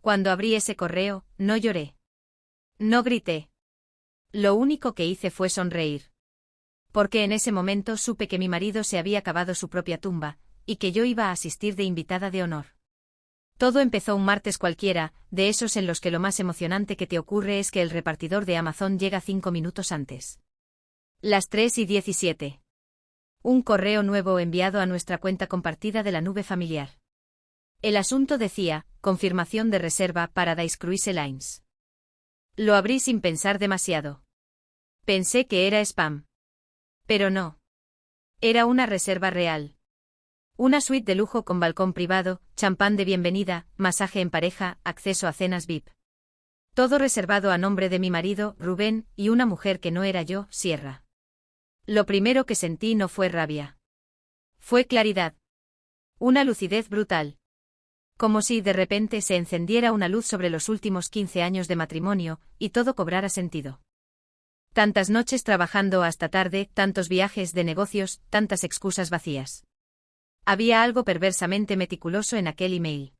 Cuando abrí ese correo, no lloré. No grité. Lo único que hice fue sonreír. Porque en ese momento supe que mi marido se había cavado su propia tumba, y que yo iba a asistir de invitada de honor. Todo empezó un martes cualquiera, de esos en los que lo más emocionante que te ocurre es que el repartidor de Amazon llega 5 minutos antes. Las 3:17. Un correo nuevo enviado a nuestra cuenta compartida de la nube familiar. El asunto decía, confirmación de reserva Paradise Cruise Lines. Lo abrí sin pensar demasiado. Pensé que era spam. Pero no. Era una reserva real. Una suite de lujo con balcón privado, champán de bienvenida, masaje en pareja, acceso a cenas VIP. Todo reservado a nombre de mi marido, Rubén, y una mujer que no era yo, Sierra. Lo primero que sentí no fue rabia. Fue claridad. Una lucidez brutal. Como si de repente se encendiera una luz sobre los últimos 15 años de matrimonio, y todo cobrara sentido. Tantas noches trabajando hasta tarde, tantos viajes de negocios, tantas excusas vacías. Había algo perversamente meticuloso en aquel email.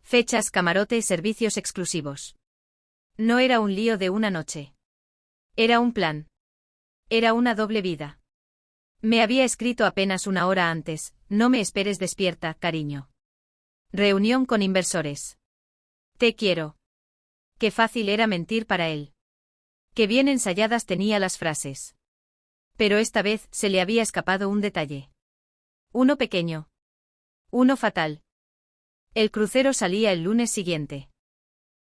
Fechas, camarote, servicios exclusivos. No era un lío de una noche. Era un plan. Era una doble vida. Me había escrito apenas una hora antes, no me esperes despierta, cariño. Reunión con inversores. Te quiero. Qué fácil era mentir para él. Qué bien ensayadas tenía las frases. Pero esta vez se le había escapado un detalle. Uno pequeño. Uno fatal. El crucero salía el lunes siguiente.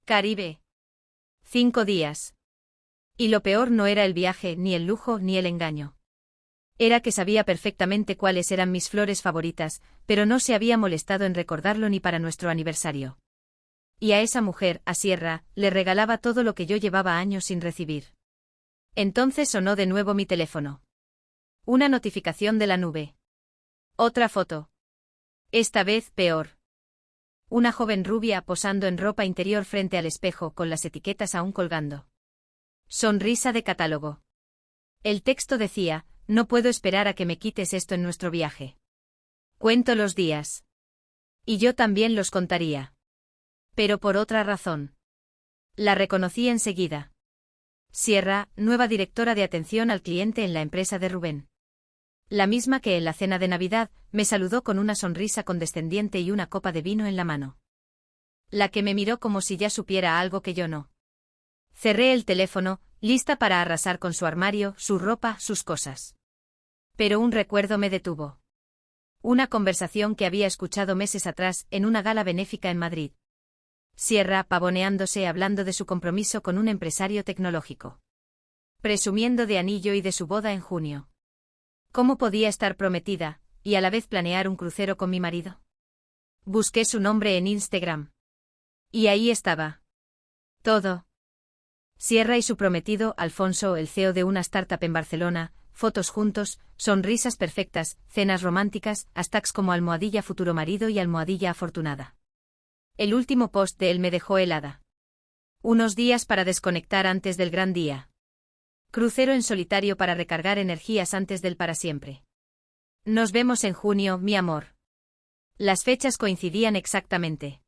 Caribe. 5 días. Y lo peor no era el viaje, ni el lujo, ni el engaño. Era que sabía perfectamente cuáles eran mis flores favoritas, pero no se había molestado en recordarlo ni para nuestro aniversario. Y a esa mujer, a Sierra, le regalaba todo lo que yo llevaba años sin recibir. Entonces sonó de nuevo mi teléfono. Una notificación de la nube. Otra foto. Esta vez peor. Una joven rubia posando en ropa interior frente al espejo con las etiquetas aún colgando. Sonrisa de catálogo. El texto decía, no puedo esperar a que me quites esto en nuestro viaje. Cuento los días. Y yo también los contaría. Pero por otra razón. La reconocí enseguida. Sierra, nueva directora de atención al cliente en la empresa de Rubén. La misma que en la cena de Navidad, me saludó con una sonrisa condescendiente y una copa de vino en la mano. La que me miró como si ya supiera algo que yo no. Cerré el teléfono, lista para arrasar con su armario, su ropa, sus cosas. Pero un recuerdo me detuvo. Una conversación que había escuchado meses atrás en una gala benéfica en Madrid. Sierra pavoneándose hablando de su compromiso con un empresario tecnológico. Presumiendo de anillo y de su boda en junio. ¿Cómo podía estar prometida, y a la vez planear un crucero con mi marido? Busqué su nombre en Instagram. Y ahí estaba. Todo. Sierra y su prometido, Alfonso, el CEO de una startup en Barcelona, fotos juntos, sonrisas perfectas, cenas románticas, hashtags como almohadilla futuro marido y almohadilla afortunada. El último post de él me dejó helada. Unos días para desconectar antes del gran día. Crucero en solitario para recargar energías antes del para siempre. Nos vemos en junio, mi amor. Las fechas coincidían exactamente.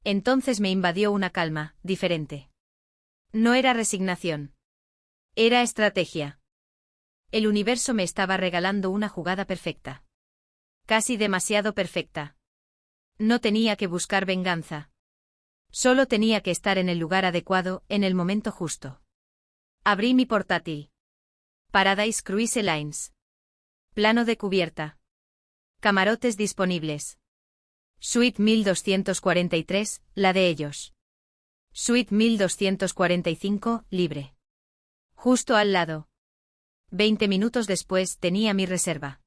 Entonces me invadió una calma, diferente. No era resignación. Era estrategia. El universo me estaba regalando una jugada perfecta. Casi demasiado perfecta. No tenía que buscar venganza. Solo tenía que estar en el lugar adecuado, en el momento justo. Abrí mi portátil. Paradise Cruise Lines. Plano de cubierta. Camarotes disponibles. Suite 1243, la de ellos. Suite 1245, libre. Justo al lado. 20 minutos después tenía mi reserva.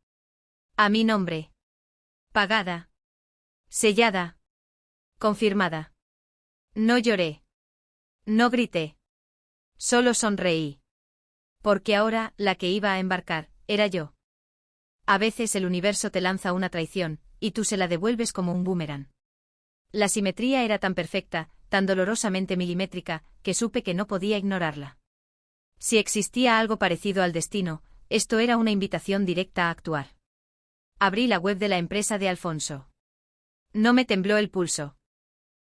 A mi nombre. Pagada. Sellada. Confirmada. No lloré. No grité. Solo sonreí. Porque ahora, la que iba a embarcar, era yo. A veces el universo te lanza una traición, y tú se la devuelves como un boomerang. La simetría era tan perfecta, tan dolorosamente milimétrica, que supe que no podía ignorarla. Si existía algo parecido al destino, esto era una invitación directa a actuar. Abrí la web de la empresa de Alfonso. No me tembló el pulso.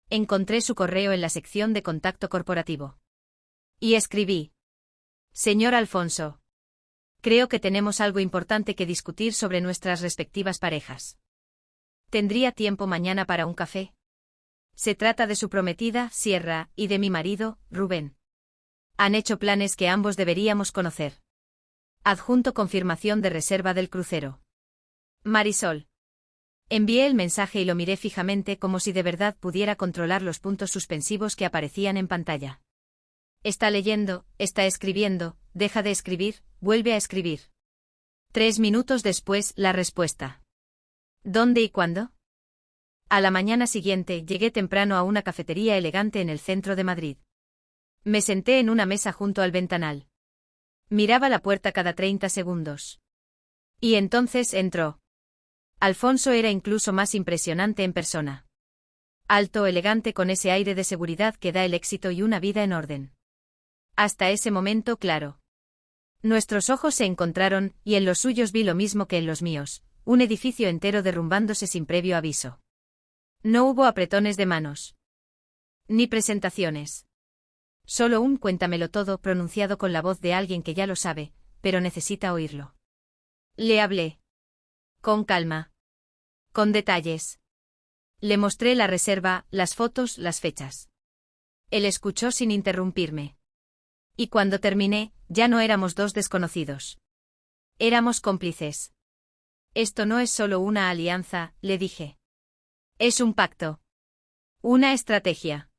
Encontré su correo en la sección de contacto corporativo. Y escribí: Señor Alfonso, creo que tenemos algo importante que discutir sobre nuestras respectivas parejas. ¿Tendría tiempo mañana para un café? Se trata de su prometida, Sierra, y de mi marido, Rubén. Han hecho planes que ambos deberíamos conocer. Adjunto confirmación de reserva del crucero. Marisol. Envié el mensaje y lo miré fijamente como si de verdad pudiera controlar los puntos suspensivos que aparecían en pantalla. Está leyendo, está escribiendo, deja de escribir, vuelve a escribir. 3 minutos después, la respuesta. ¿Dónde y cuándo? A la mañana siguiente llegué temprano a una cafetería elegante en el centro de Madrid. Me senté en una mesa junto al ventanal. Miraba la puerta cada 30 segundos. Y entonces entró. Alfonso era incluso más impresionante en persona. Alto, elegante, con ese aire de seguridad que da el éxito y una vida en orden. Hasta ese momento, claro. Nuestros ojos se encontraron, y en los suyos vi lo mismo que en los míos, un edificio entero derrumbándose sin previo aviso. No hubo apretones de manos. Ni presentaciones. Solo un cuéntamelo todo pronunciado con la voz de alguien que ya lo sabe, pero necesita oírlo. Le hablé. Con calma. Con detalles. Le mostré la reserva, las fotos, las fechas. Él escuchó sin interrumpirme. Y cuando terminé, ya no éramos dos desconocidos. Éramos cómplices. Esto no es solo una alianza, le dije. Es un pacto. Una estrategia.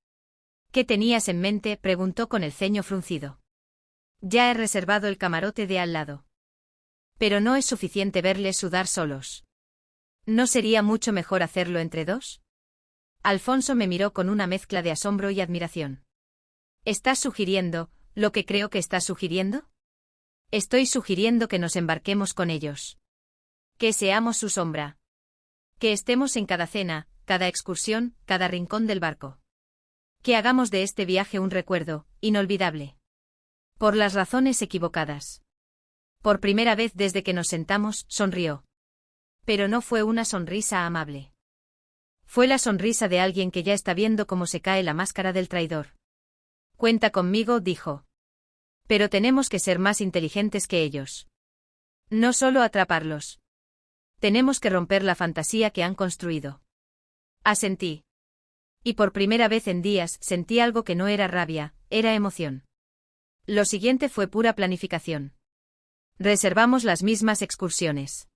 ¿Qué tenías en mente?, preguntó con el ceño fruncido. Ya he reservado el camarote de al lado. Pero no es suficiente verles sudar solos. ¿No sería mucho mejor hacerlo entre dos? Alfonso me miró con una mezcla de asombro y admiración. ¿Estás sugiriendo lo que creo que estás sugiriendo? Estoy sugiriendo que nos embarquemos con ellos. Que seamos su sombra. Que estemos en cada cena, cada excursión, cada rincón del barco. Que hagamos de este viaje un recuerdo inolvidable. Por las razones equivocadas. Por primera vez desde que nos sentamos, sonrió. Pero no fue una sonrisa amable. Fue la sonrisa de alguien que ya está viendo cómo se cae la máscara del traidor. Cuenta conmigo, dijo. Pero tenemos que ser más inteligentes que ellos. No solo atraparlos. Tenemos que romper la fantasía que han construido. Asentí. Y por primera vez en días sentí algo que no era rabia, era emoción. Lo siguiente fue pura planificación. Reservamos las mismas excursiones.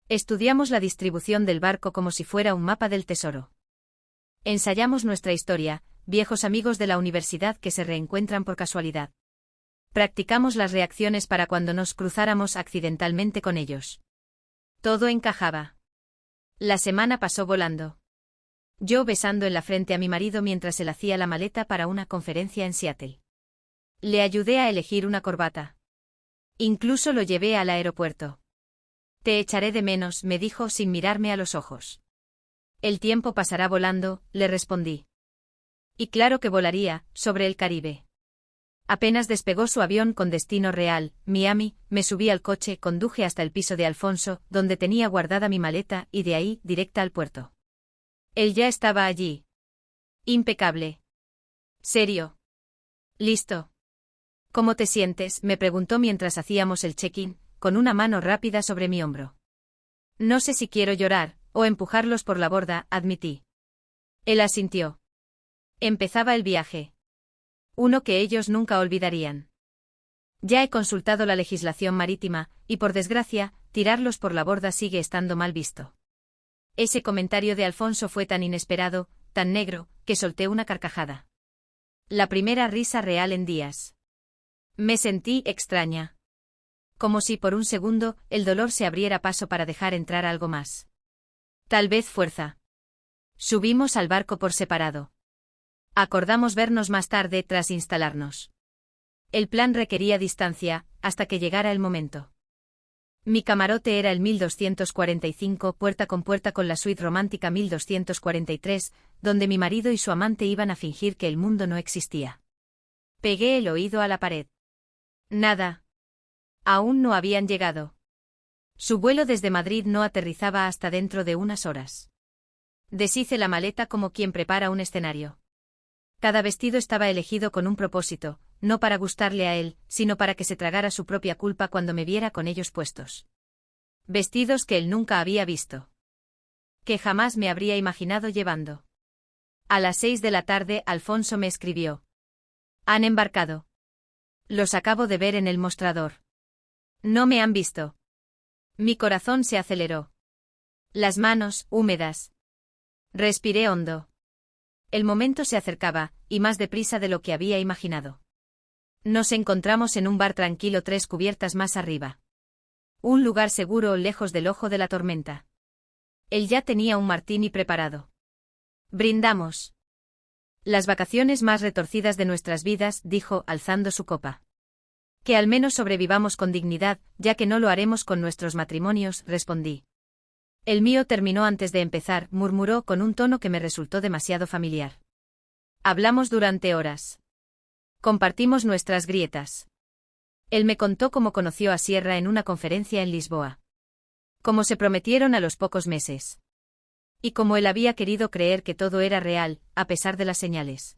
Estudiamos la distribución del barco como si fuera un mapa del tesoro. Ensayamos nuestra historia, viejos amigos de la universidad que se reencuentran por casualidad. Practicamos las reacciones para cuando nos cruzáramos accidentalmente con ellos. Todo encajaba. La semana pasó volando. Yo besando en la frente a mi marido mientras él hacía la maleta para una conferencia en Seattle. Le ayudé a elegir una corbata. Incluso lo llevé al aeropuerto. Te echaré de menos, me dijo sin mirarme a los ojos. El tiempo pasará volando, le respondí. Y claro que volaría, sobre el Caribe. Apenas despegó su avión con destino real, Miami, me subí al coche, conduje hasta el piso de Alfonso, donde tenía guardada mi maleta, y de ahí, directa al puerto. Él ya estaba allí. Impecable. Serio. Listo. ¿Cómo te sientes?, me preguntó mientras hacíamos el check-in, con una mano rápida sobre mi hombro. No sé si quiero llorar, o empujarlos por la borda, admití. Él asintió. Empezaba el viaje. Uno que ellos nunca olvidarían. Ya he consultado la legislación marítima, y por desgracia, tirarlos por la borda sigue estando mal visto. Ese comentario de Alfonso fue tan inesperado, tan negro, que solté una carcajada. La primera risa real en días. Me sentí extraña. Como si por un segundo, el dolor se abriera paso para dejar entrar algo más. Tal vez fuerza. Subimos al barco por separado. Acordamos vernos más tarde tras instalarnos. El plan requería distancia, hasta que llegara el momento. Mi camarote era el 1245, puerta con la suite romántica 1243, donde mi marido y su amante iban a fingir que el mundo no existía. Pegué el oído a la pared. Nada. Aún no habían llegado. Su vuelo desde Madrid no aterrizaba hasta dentro de unas horas. Deshice la maleta como quien prepara un escenario. Cada vestido estaba elegido con un propósito, no para gustarle a él, sino para que se tragara su propia culpa cuando me viera con ellos puestos. Vestidos que él nunca había visto. Que jamás me habría imaginado llevando. A las 6 de la tarde Alfonso me escribió. Han embarcado. Los acabo de ver en el mostrador. No me han visto. Mi corazón se aceleró. Las manos, húmedas. Respiré hondo. El momento se acercaba, y más deprisa de lo que había imaginado. Nos encontramos en un bar tranquilo 3 cubiertas más arriba. Un lugar seguro lejos del ojo de la tormenta. Él ya tenía un martini preparado. Brindamos. Las vacaciones más retorcidas de nuestras vidas, dijo, alzando su copa. Que al menos sobrevivamos con dignidad, ya que no lo haremos con nuestros matrimonios, respondí. El mío terminó antes de empezar, murmuró con un tono que me resultó demasiado familiar. Hablamos durante horas. Compartimos nuestras grietas. Él me contó cómo conoció a Sierra en una conferencia en Lisboa. Cómo se prometieron a los pocos meses. Y cómo él había querido creer que todo era real, a pesar de las señales.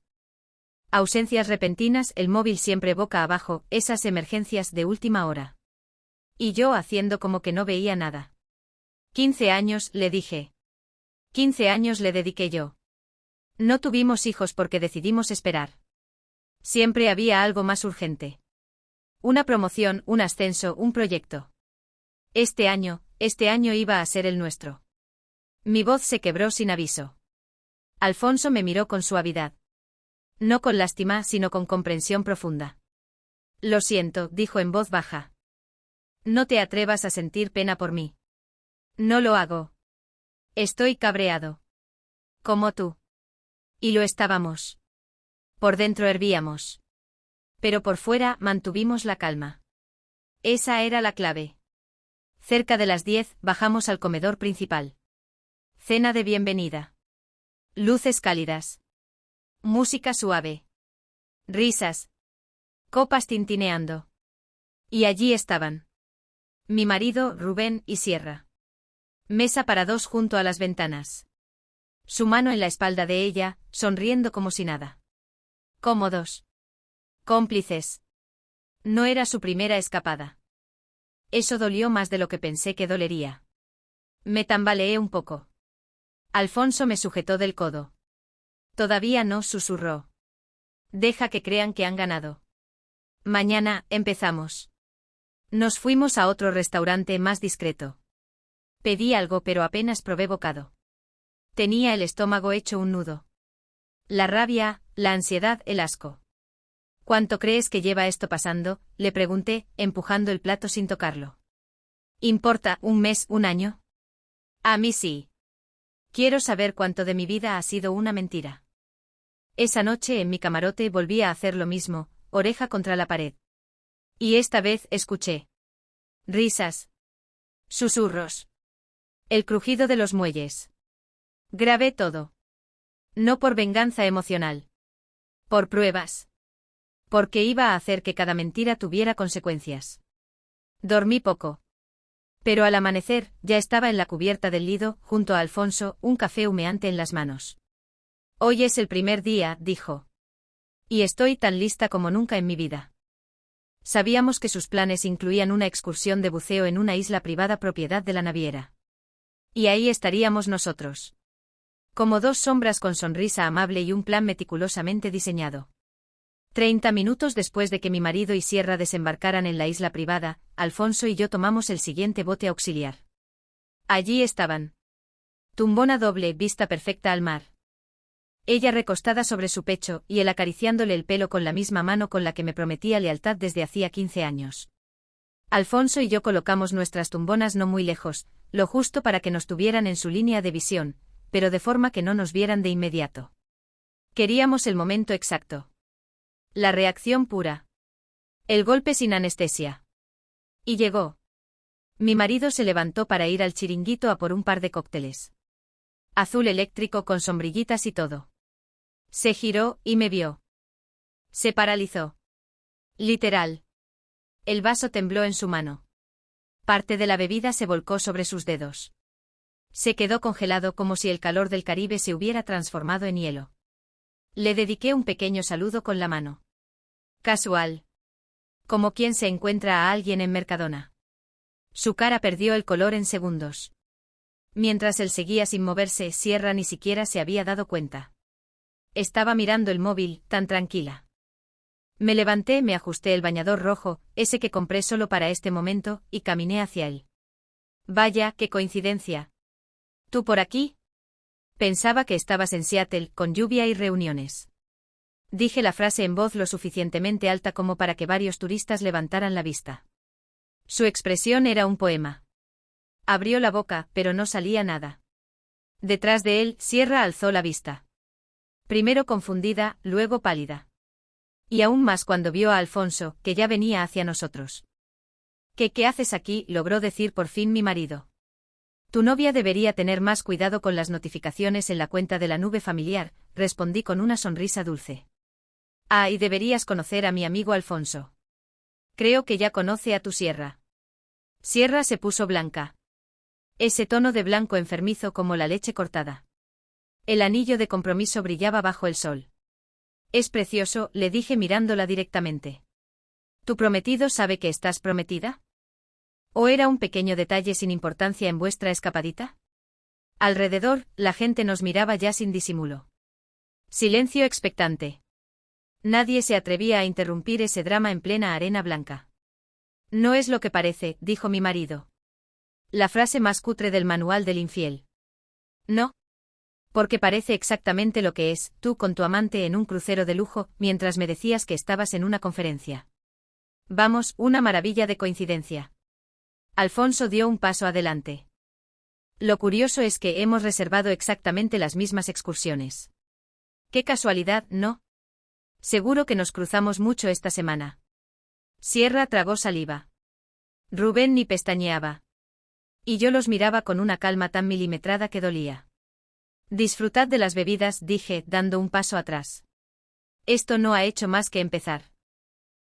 Ausencias repentinas, el móvil siempre boca abajo, esas emergencias de última hora. Y yo haciendo como que no veía nada. 15 años, le dije. 15 años le dediqué yo. No tuvimos hijos porque decidimos esperar. Siempre había algo más urgente. Una promoción, un ascenso, un proyecto. Este año iba a ser el nuestro. Mi voz se quebró sin aviso. Alfonso me miró con suavidad. No con lástima, sino con comprensión profunda. Lo siento, dijo en voz baja. No te atrevas a sentir pena por mí. No lo hago. Estoy cabreado. Como tú. Y lo estábamos. Por dentro hervíamos. Pero por fuera mantuvimos la calma. Esa era la clave. Cerca de las 10 bajamos al comedor principal. Cena de bienvenida. Luces cálidas. Música suave. Risas. Copas tintineando. Y allí estaban. Mi marido, Rubén, y Sierra. Mesa para 2 junto a las ventanas. Su mano en la espalda de ella, sonriendo como si nada. Cómodos. Cómplices. No era su primera escapada. Eso dolió más de lo que pensé que dolería. Me tambaleé un poco. Alfonso me sujetó del codo. Todavía no, susurró. Deja que crean que han ganado. Mañana, empezamos. Nos fuimos a otro restaurante más discreto. Pedí algo pero apenas probé bocado. Tenía el estómago hecho un nudo. La rabia, la ansiedad, el asco. ¿Cuánto crees que lleva esto pasando?, le pregunté, empujando el plato sin tocarlo. ¿Importa, un mes, un año? A mí sí. Quiero saber cuánto de mi vida ha sido una mentira. Esa noche en mi camarote volví a hacer lo mismo, oreja contra la pared. Y esta vez escuché. Risas. Susurros. El crujido de los muelles. Grabé todo. No por venganza emocional. Por pruebas. Porque iba a hacer que cada mentira tuviera consecuencias. Dormí poco. Pero al amanecer, ya estaba en la cubierta del Lido, junto a Alfonso, un café humeante en las manos. Hoy es el primer día, dijo. Y estoy tan lista como nunca en mi vida. Sabíamos que sus planes incluían una excursión de buceo en una isla privada propiedad de la naviera. Y ahí estaríamos nosotros. Como 2 sombras con sonrisa amable y un plan meticulosamente diseñado. 30 minutos después de que mi marido y Sierra desembarcaran en la isla privada, Alfonso y yo tomamos el siguiente bote auxiliar. Allí estaban. Tumbona doble, vista perfecta al mar. Ella recostada sobre su pecho y él acariciándole el pelo con la misma mano con la que me prometía lealtad desde hacía 15 años. Alfonso y yo colocamos nuestras tumbonas no muy lejos, lo justo para que nos tuvieran en su línea de visión, pero de forma que no nos vieran de inmediato. Queríamos el momento exacto. La reacción pura. El golpe sin anestesia. Y llegó. Mi marido se levantó para ir al chiringuito a por un par de cócteles. Azul eléctrico con sombrillitas y todo. Se giró y me vio. Se paralizó. Literal. El vaso tembló en su mano. Parte de la bebida se volcó sobre sus dedos. Se quedó congelado como si el calor del Caribe se hubiera transformado en hielo. Le dediqué un pequeño saludo con la mano. Casual. Como quien se encuentra a alguien en Mercadona. Su cara perdió el color en segundos. Mientras él seguía sin moverse, Sierra ni siquiera se había dado cuenta. Estaba mirando el móvil, tan tranquila. Me levanté, me ajusté el bañador rojo, ese que compré solo para este momento, y caminé hacia él. Vaya, qué coincidencia. ¿Tú por aquí? Pensaba que estabas en Seattle, con lluvia y reuniones. Dije la frase en voz lo suficientemente alta como para que varios turistas levantaran la vista. Su expresión era un poema. Abrió la boca, pero no salía nada. Detrás de él, Sierra alzó la vista. Primero confundida, luego pálida. Y aún más cuando vio a Alfonso, que ya venía hacia nosotros. ¿Qué haces aquí?, logró decir por fin mi marido. Tu novia debería tener más cuidado con las notificaciones en la cuenta de la nube familiar, respondí con una sonrisa dulce. Ah, y deberías conocer a mi amigo Alfonso. Creo que ya conoce a tu Sierra. Sierra se puso blanca. Ese tono de blanco enfermizo como la leche cortada. El anillo de compromiso brillaba bajo el sol. Es precioso, le dije mirándola directamente. ¿Tu prometido sabe que estás prometida? ¿O era un pequeño detalle sin importancia en vuestra escapadita? Alrededor, la gente nos miraba ya sin disimulo. Silencio expectante. Nadie se atrevía a interrumpir ese drama en plena arena blanca. No es lo que parece, dijo mi marido. La frase más cutre del manual del infiel. No. Porque parece exactamente lo que es, tú con tu amante en un crucero de lujo, mientras me decías que estabas en una conferencia. Vamos, una maravilla de coincidencia. Alfonso dio un paso adelante. Lo curioso es que hemos reservado exactamente las mismas excursiones. Qué casualidad, ¿no? Seguro que nos cruzamos mucho esta semana. Sierra tragó saliva. Rubén ni pestañeaba. Y yo los miraba con una calma tan milimetrada que dolía. Disfrutad de las bebidas, dije, dando un paso atrás. Esto no ha hecho más que empezar.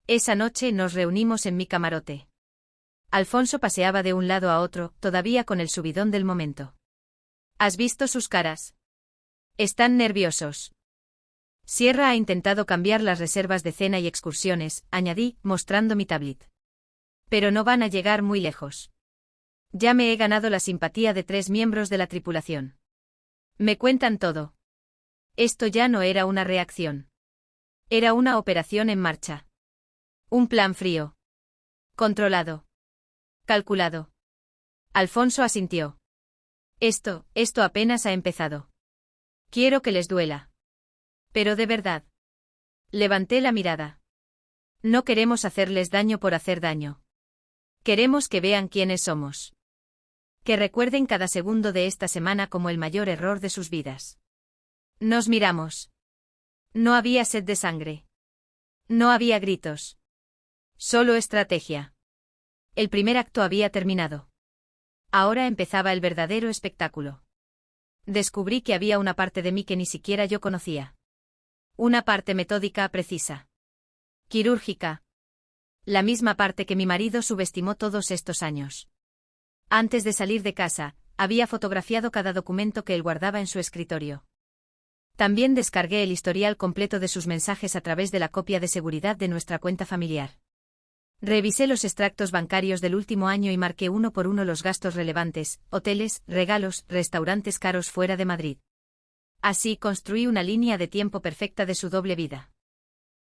Esa noche nos reunimos en mi camarote. Alfonso paseaba de un lado a otro, todavía con el subidón del momento. ¿Has visto sus caras? Están nerviosos. Sierra ha intentado cambiar las reservas de cena y excursiones, añadí, mostrando mi tablet. Pero no van a llegar muy lejos. Ya me he ganado la simpatía de 3 miembros de la tripulación. Me cuentan todo. Esto ya no era una reacción. Era una operación en marcha. Un plan frío. Controlado. Calculado. Alfonso asintió. Esto apenas ha empezado. Quiero que les duela. Pero de verdad. Levanté la mirada. No queremos hacerles daño por hacer daño. Queremos que vean quiénes somos. Que recuerden cada segundo de esta semana como el mayor error de sus vidas. Nos miramos. No había sed de sangre. No había gritos. Solo estrategia. El primer acto había terminado. Ahora empezaba el verdadero espectáculo. Descubrí que había una parte de mí que ni siquiera yo conocía. Una parte metódica, precisa. Quirúrgica. La misma parte que mi marido subestimó todos estos años. Antes de salir de casa, había fotografiado cada documento que él guardaba en su escritorio. También descargué el historial completo de sus mensajes a través de la copia de seguridad de nuestra cuenta familiar. Revisé los extractos bancarios del último año y marqué uno por uno los gastos relevantes, hoteles, regalos, restaurantes caros fuera de Madrid. Así construí una línea de tiempo perfecta de su doble vida.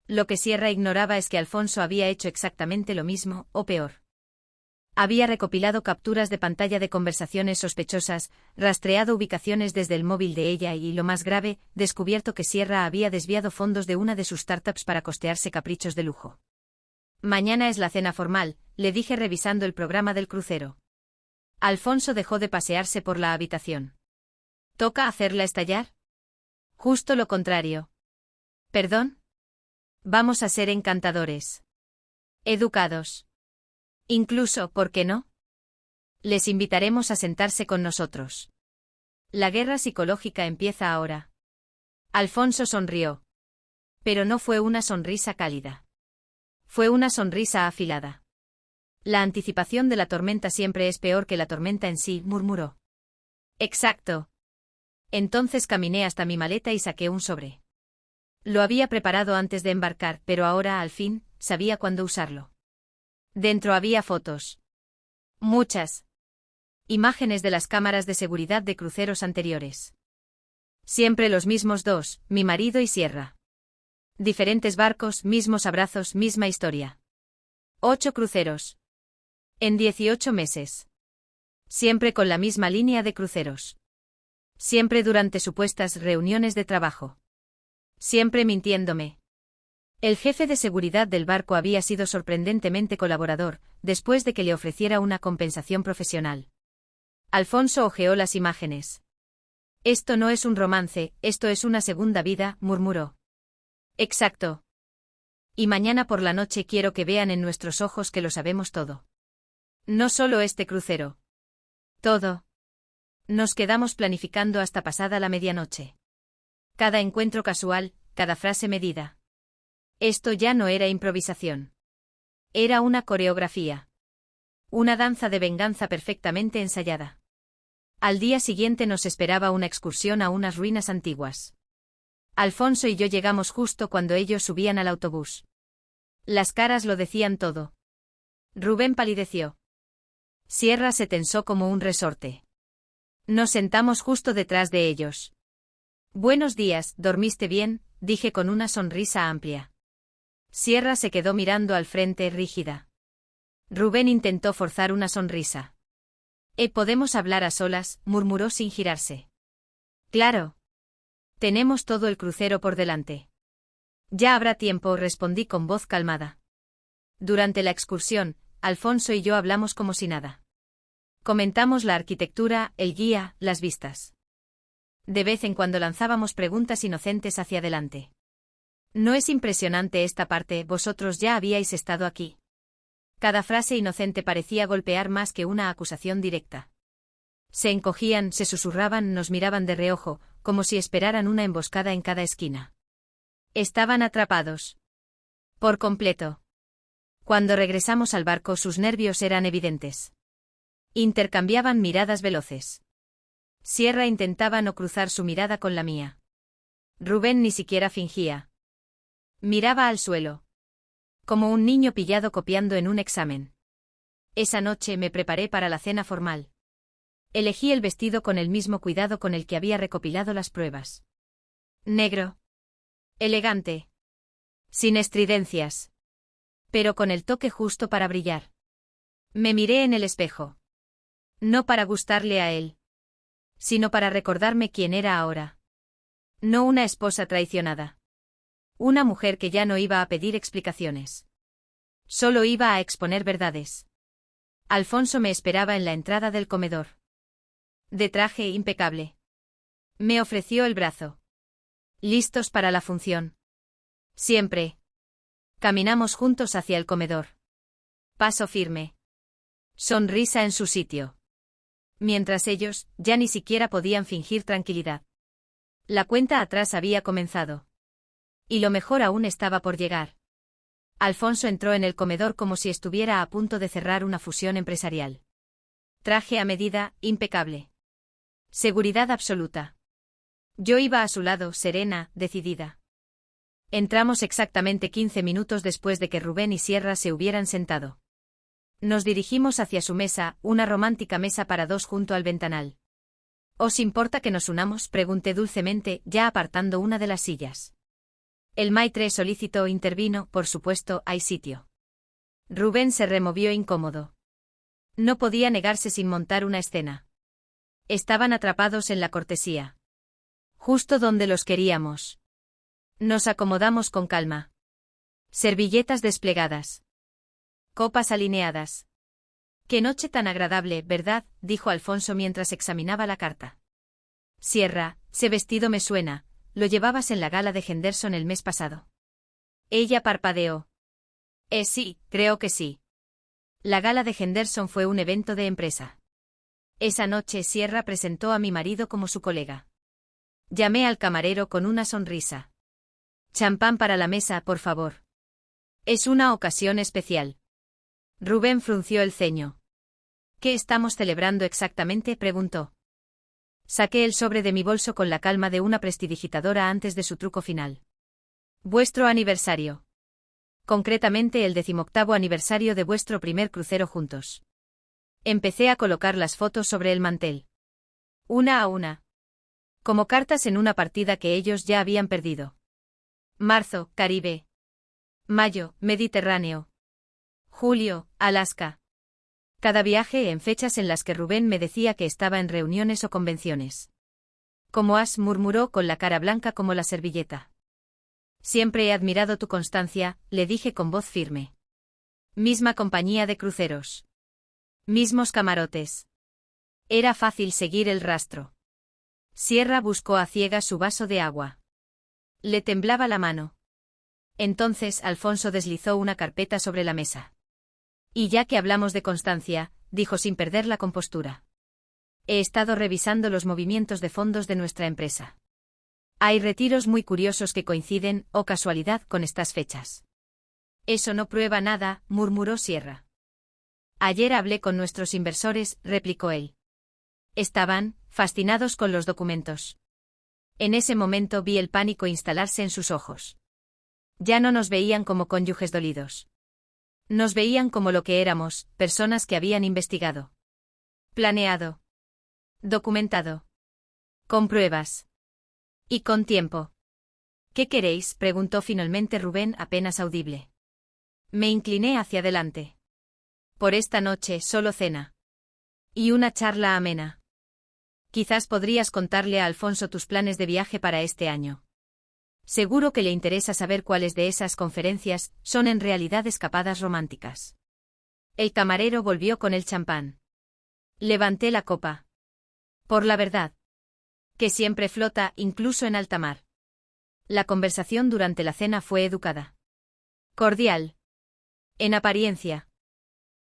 Lo que Sierra ignoraba es que Alfonso había hecho exactamente lo mismo, o peor. Había recopilado capturas de pantalla de conversaciones sospechosas, rastreado ubicaciones desde el móvil de ella y, lo más grave, descubierto que Sierra había desviado fondos de una de sus startups para costearse caprichos de lujo. Mañana es la cena formal, le dije revisando el programa del crucero. Alfonso dejó de pasearse por la habitación. ¿Toca hacerla estallar? Justo lo contrario. ¿Perdón? Vamos a ser encantadores. Educados. Incluso, ¿por qué no? Les invitaremos a sentarse con nosotros. La guerra psicológica empieza ahora. Alfonso sonrió. Pero no fue una sonrisa cálida. Fue una sonrisa afilada. La anticipación de la tormenta siempre es peor que la tormenta en sí, murmuró. Exacto. Entonces caminé hasta mi maleta y saqué un sobre. Lo había preparado antes de embarcar, pero ahora, al fin, sabía cuándo usarlo. Dentro había fotos. Muchas. Imágenes de las cámaras de seguridad de cruceros anteriores. Siempre los mismos dos, mi marido y Sierra. Diferentes barcos, mismos abrazos, misma historia. 8 cruceros. En 18 meses. Siempre con la misma línea de cruceros. Siempre durante supuestas reuniones de trabajo. Siempre mintiéndome. El jefe de seguridad del barco había sido sorprendentemente colaborador, después de que le ofreciera una compensación profesional. Alfonso hojeó las imágenes. Esto no es un romance, esto es una segunda vida, murmuró. Exacto. Y mañana por la noche quiero que vean en nuestros ojos que lo sabemos todo. No solo este crucero. Todo. Nos quedamos planificando hasta pasada la medianoche. Cada encuentro casual, cada frase medida. Esto ya no era improvisación. Era una coreografía. Una danza de venganza perfectamente ensayada. Al día siguiente nos esperaba una excursión a unas ruinas antiguas. Alfonso y yo llegamos justo cuando ellos subían al autobús. Las caras lo decían todo. Rubén palideció. Sierra se tensó como un resorte. Nos sentamos justo detrás de ellos. Buenos días, ¿dormiste bien?, dije con una sonrisa amplia. Sierra se quedó mirando al frente rígida. Rubén intentó forzar una sonrisa. ¿Podemos hablar a solas?, murmuró sin girarse. Claro. Tenemos todo el crucero por delante. Ya habrá tiempo, respondí con voz calmada. Durante la excursión, Alfonso y yo hablamos como si nada. Comentamos la arquitectura, el guía, las vistas. De vez en cuando lanzábamos preguntas inocentes hacia adelante. ¿No es impresionante esta parte? Vosotros ya habíais estado aquí. Cada frase inocente parecía golpear más que una acusación directa. Se encogían, se susurraban, nos miraban de reojo, como si esperaran una emboscada en cada esquina. Estaban atrapados. Por completo. Cuando regresamos al barco sus nervios eran evidentes. Intercambiaban miradas veloces. Sierra intentaba no cruzar su mirada con la mía. Rubén ni siquiera fingía. Miraba al suelo. Como un niño pillado copiando en un examen. Esa noche me preparé para la cena formal. Elegí el vestido con el mismo cuidado con el que había recopilado las pruebas. Negro. Elegante. Sin estridencias. Pero con el toque justo para brillar. Me miré en el espejo. No para gustarle a él. Sino para recordarme quién era ahora. No una esposa traicionada. Una mujer que ya no iba a pedir explicaciones. Solo iba a exponer verdades. Alfonso me esperaba en la entrada del comedor. De traje impecable. Me ofreció el brazo. ¿Listos para la función? Siempre. Caminamos juntos hacia el comedor. Paso firme. Sonrisa en su sitio. Mientras ellos, ya ni siquiera podían fingir tranquilidad. La cuenta atrás había comenzado. Y lo mejor aún estaba por llegar. Alfonso entró en el comedor como si estuviera a punto de cerrar una fusión empresarial. Traje a medida, impecable. Seguridad absoluta. Yo iba a su lado, serena, decidida. Entramos exactamente 15 minutos después de que Rubén y Sierra se hubieran sentado. Nos dirigimos hacia su mesa, una romántica mesa para dos junto al ventanal. ¿Os importa que nos unamos?, pregunté dulcemente, ya apartando una de las sillas. El maitre solícito intervino, por supuesto, hay sitio. Rubén se removió incómodo. No podía negarse sin montar una escena. Estaban atrapados en la cortesía. Justo donde los queríamos. Nos acomodamos con calma. Servilletas desplegadas. Copas alineadas. Qué noche tan agradable, ¿verdad?, dijo Alfonso mientras examinaba la carta. Sierra, ese vestido me suena, lo llevabas en la gala de Henderson el mes pasado. Ella parpadeó. Sí, creo que sí. La gala de Henderson fue un evento de empresa. Esa noche Sierra presentó a mi marido como su colega. Llamé al camarero con una sonrisa. Champán para la mesa, por favor. Es una ocasión especial. Rubén frunció el ceño. ¿Qué estamos celebrando exactamente?, preguntó. Saqué el sobre de mi bolso con la calma de una prestidigitadora antes de su truco final. Vuestro aniversario. Concretamente el 18º aniversario de vuestro primer crucero juntos. Empecé a colocar las fotos sobre el mantel. Una a una. Como cartas en una partida que ellos ya habían perdido. Marzo, Caribe. Mayo, Mediterráneo. Julio, Alaska. Cada viaje en fechas en las que Rubén me decía que estaba en reuniones o convenciones. Como has, murmuró con la cara blanca como la servilleta. Siempre he admirado tu constancia, le dije con voz firme. Misma compañía de cruceros. Mismos camarotes. Era fácil seguir el rastro. Sierra buscó a ciegas su vaso de agua. Le temblaba la mano. Entonces Alfonso deslizó una carpeta sobre la mesa. Y ya que hablamos de constancia, dijo sin perder la compostura. He estado revisando los movimientos de fondos de nuestra empresa. Hay retiros muy curiosos que coinciden, o casualidad, con estas fechas. Eso no prueba nada, murmuró Sierra. Ayer hablé con nuestros inversores, replicó él. Estaban fascinados con los documentos. En ese momento vi el pánico instalarse en sus ojos. Ya no nos veían como cónyuges dolidos. Nos veían como lo que éramos, personas que habían investigado. Planeado. Documentado. Con pruebas. Y con tiempo. ¿Qué queréis?, preguntó finalmente Rubén apenas audible. Me incliné hacia adelante. Por esta noche solo cena. Y una charla amena. Quizás podrías contarle a Alfonso tus planes de viaje para este año. Seguro que le interesa saber cuáles de esas conferencias son en realidad escapadas románticas. El camarero volvió con el champán. Levanté la copa. Por la verdad. Que siempre flota, incluso en alta mar. La conversación durante la cena fue educada. Cordial. En apariencia.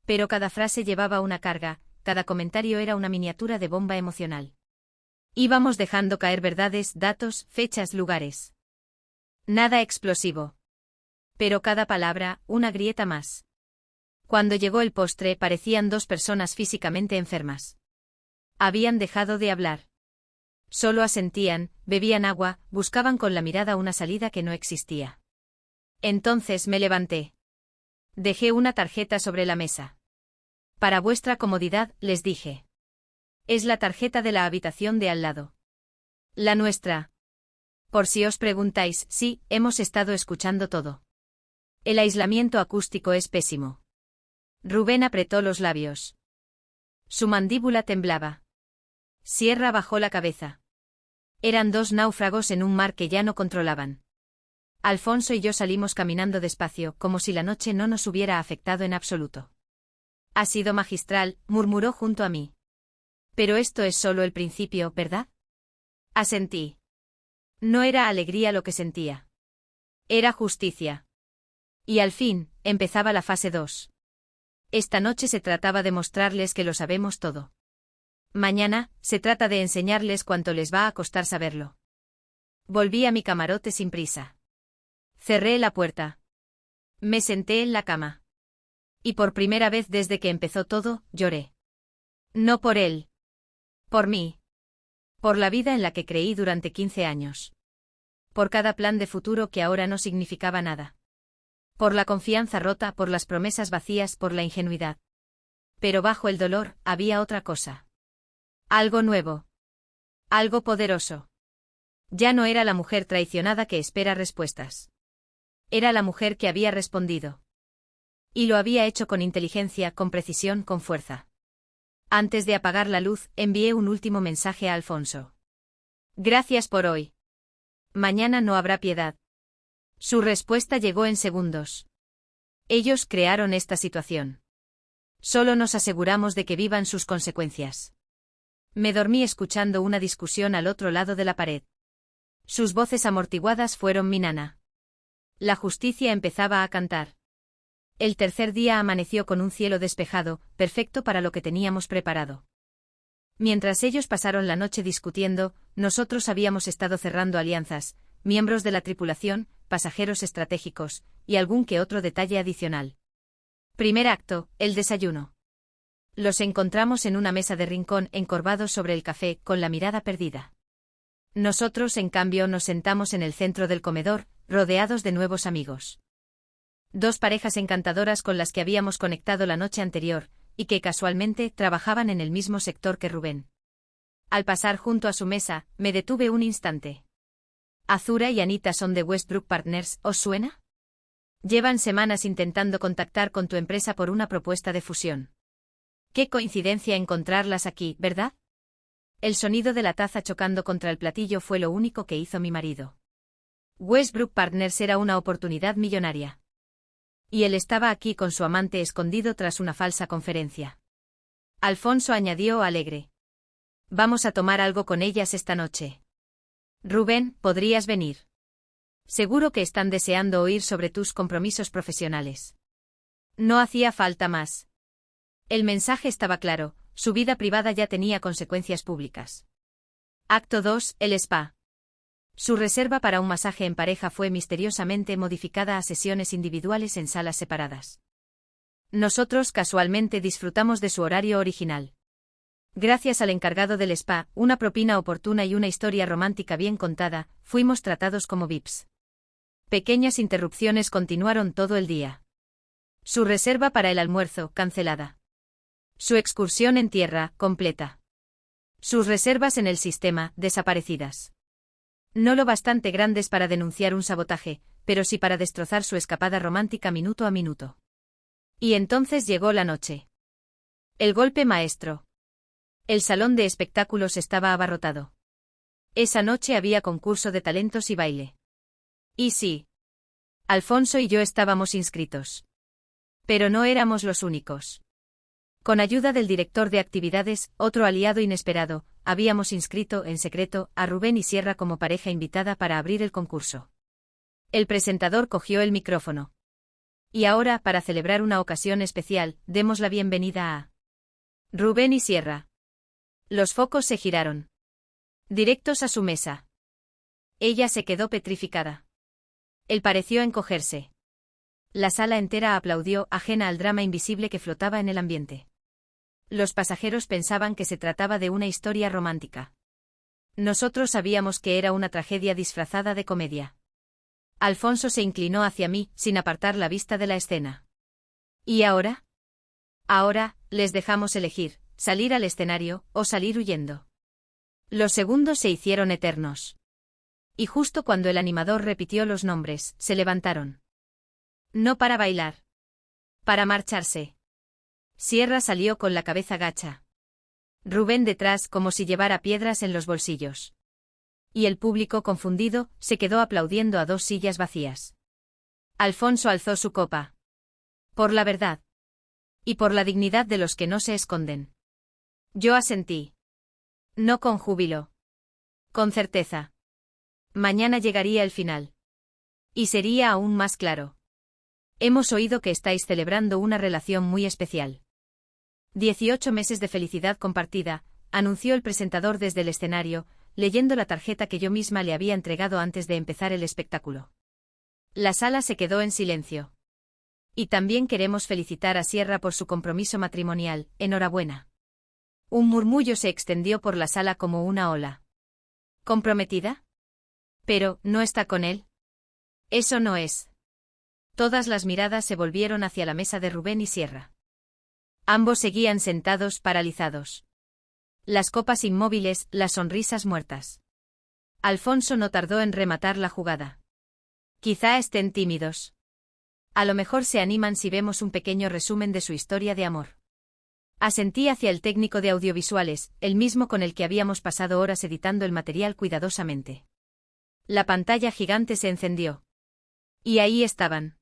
Pero cada frase llevaba una carga, cada comentario era una miniatura de bomba emocional. Íbamos dejando caer verdades, datos, fechas, lugares. Nada explosivo. Pero cada palabra, una grieta más. Cuando llegó el postre parecían dos personas físicamente enfermas. Habían dejado de hablar. Solo asentían, bebían agua, buscaban con la mirada una salida que no existía. Entonces me levanté. Dejé una tarjeta sobre la mesa. Para vuestra comodidad, les dije. Es la tarjeta de la habitación de al lado. La nuestra. Por si os preguntáis, sí, hemos estado escuchando todo. El aislamiento acústico es pésimo. Rubén apretó los labios. Su mandíbula temblaba. Sierra bajó la cabeza. Eran dos náufragos en un mar que ya no controlaban. Alfonso y yo salimos caminando despacio, como si la noche no nos hubiera afectado en absoluto. Ha sido magistral, murmuró junto a mí. Pero esto es solo el principio, ¿verdad? Asentí. No era alegría lo que sentía. Era justicia. Y al fin, empezaba la fase 2. Esta noche se trataba de mostrarles que lo sabemos todo. Mañana, se trata de enseñarles cuánto les va a costar saberlo. Volví a mi camarote sin prisa. Cerré la puerta. Me senté en la cama. Y por primera vez desde que empezó todo, lloré. No por él. Por mí. Por la vida en la que creí durante 15 años. Por cada plan de futuro que ahora no significaba nada. Por la confianza rota, por las promesas vacías, por la ingenuidad. Pero bajo el dolor, había otra cosa. Algo nuevo. Algo poderoso. Ya no era la mujer traicionada que espera respuestas. Era la mujer que había respondido. Y lo había hecho con inteligencia, con precisión, con fuerza. Antes de apagar la luz, envié un último mensaje a Alfonso. Gracias por hoy. Mañana no habrá piedad. Su respuesta llegó en segundos. Ellos crearon esta situación. Solo nos aseguramos de que vivan sus consecuencias. Me dormí escuchando una discusión al otro lado de la pared. Sus voces amortiguadas fueron mi nana. La justicia empezaba a cantar. El tercer día amaneció con un cielo despejado, perfecto para lo que teníamos preparado. Mientras ellos pasaron la noche discutiendo, nosotros habíamos estado cerrando alianzas, miembros de la tripulación, pasajeros estratégicos, y algún que otro detalle adicional. Primer acto, el desayuno. Los encontramos en una mesa de rincón, encorvados sobre el café, con la mirada perdida. Nosotros, en cambio, nos sentamos en el centro del comedor, rodeados de nuevos amigos. Dos parejas encantadoras con las que habíamos conectado la noche anterior, y que casualmente trabajaban en el mismo sector que Rubén. Al pasar junto a su mesa, me detuve un instante. Azura y Anita son de Westbrook Partners, ¿os suena? Llevan semanas intentando contactar con tu empresa por una propuesta de fusión. Qué coincidencia encontrarlas aquí, ¿verdad? El sonido de la taza chocando contra el platillo fue lo único que hizo mi marido. Westbrook Partners era una oportunidad millonaria. Y él estaba aquí con su amante escondido tras una falsa conferencia. Alfonso añadió alegre. Vamos a tomar algo con ellas esta noche. Rubén, ¿podrías venir? Seguro que están deseando oír sobre tus compromisos profesionales. No hacía falta más. El mensaje estaba claro, su vida privada ya tenía consecuencias públicas. Acto 2, el spa. Su reserva para un masaje en pareja fue misteriosamente modificada a sesiones individuales en salas separadas. Nosotros casualmente disfrutamos de su horario original. Gracias al encargado del spa, una propina oportuna y una historia romántica bien contada, fuimos tratados como VIPs. Pequeñas interrupciones continuaron todo el día. Su reserva para el almuerzo, cancelada. Su excursión en tierra, completa. Sus reservas en el sistema, desaparecidas. No lo bastante grandes para denunciar un sabotaje, pero sí para destrozar su escapada romántica minuto a minuto. Y entonces llegó la noche. El golpe maestro. El salón de espectáculos estaba abarrotado. Esa noche había concurso de talentos y baile. Y sí. Alfonso y yo estábamos inscritos. Pero no éramos los únicos. Con ayuda del director de actividades, otro aliado inesperado, habíamos inscrito, en secreto, a Rubén y Sierra como pareja invitada para abrir el concurso. El presentador cogió el micrófono. Y ahora, para celebrar una ocasión especial, demos la bienvenida a Rubén y Sierra. Los focos se giraron. Directos a su mesa. Ella se quedó petrificada. Él pareció encogerse. La sala entera aplaudió, ajena al drama invisible que flotaba en el ambiente. Los pasajeros pensaban que se trataba de una historia romántica. Nosotros sabíamos que era una tragedia disfrazada de comedia. Alfonso se inclinó hacia mí, sin apartar la vista de la escena. ¿Y ahora? Ahora, les dejamos elegir, salir al escenario, o salir huyendo. Los segundos se hicieron eternos. Y justo cuando el animador repitió los nombres, se levantaron. No para bailar. Para marcharse. Sierra salió con la cabeza gacha. Rubén detrás, como si llevara piedras en los bolsillos. Y el público, confundido, se quedó aplaudiendo a dos sillas vacías. Alfonso alzó su copa. Por la verdad. Y por la dignidad de los que no se esconden. Yo asentí. No con júbilo. Con certeza. Mañana llegaría el final. Y sería aún más claro. Hemos oído que estáis celebrando una relación muy especial. 18 meses de felicidad compartida, anunció el presentador desde el escenario, leyendo la tarjeta que yo misma le había entregado antes de empezar el espectáculo. La sala se quedó en silencio. Y también queremos felicitar a Sierra por su compromiso matrimonial, enhorabuena. Un murmullo se extendió por la sala como una ola. ¿Comprometida? Pero, ¿no está con él? Eso no es. Todas las miradas se volvieron hacia la mesa de Rubén y Sierra. Ambos seguían sentados, paralizados. Las copas inmóviles, las sonrisas muertas. Alfonso no tardó en rematar la jugada. Quizá estén tímidos. A lo mejor se animan si vemos un pequeño resumen de su historia de amor. Asentí hacia el técnico de audiovisuales, el mismo con el que habíamos pasado horas editando el material cuidadosamente. La pantalla gigante se encendió. Y ahí estaban.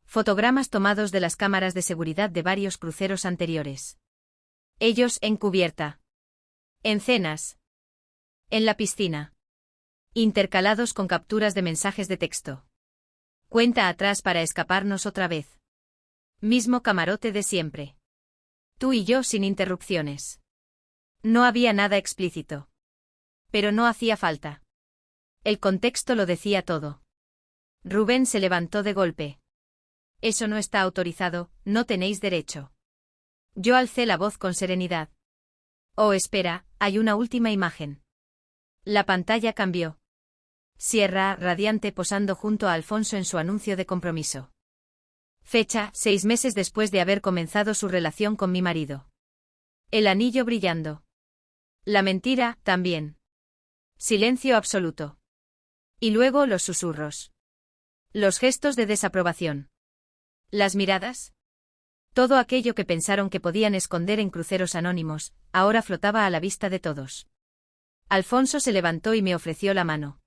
Fotogramas tomados de las cámaras de seguridad de varios cruceros anteriores. Ellos en cubierta. En cenas. En la piscina. Intercalados con capturas de mensajes de texto. Cuenta atrás para escaparnos otra vez. Mismo camarote de siempre. Tú y yo sin interrupciones. No había nada explícito. Pero no hacía falta. El contexto lo decía todo. Rubén se levantó de golpe. Eso no está autorizado, no tenéis derecho. Yo alcé la voz con serenidad. Oh, espera, hay una última imagen. La pantalla cambió. Sierra, radiante, posando junto a Alfonso en su anuncio de compromiso. Fecha, 6 meses después de haber comenzado su relación con mi marido. El anillo brillando. La mentira, también. Silencio absoluto. Y luego los susurros. Los gestos de desaprobación. Las miradas. Todo aquello que pensaron que podían esconder en cruceros anónimos, ahora flotaba a la vista de todos. Alfonso se levantó y me ofreció la mano.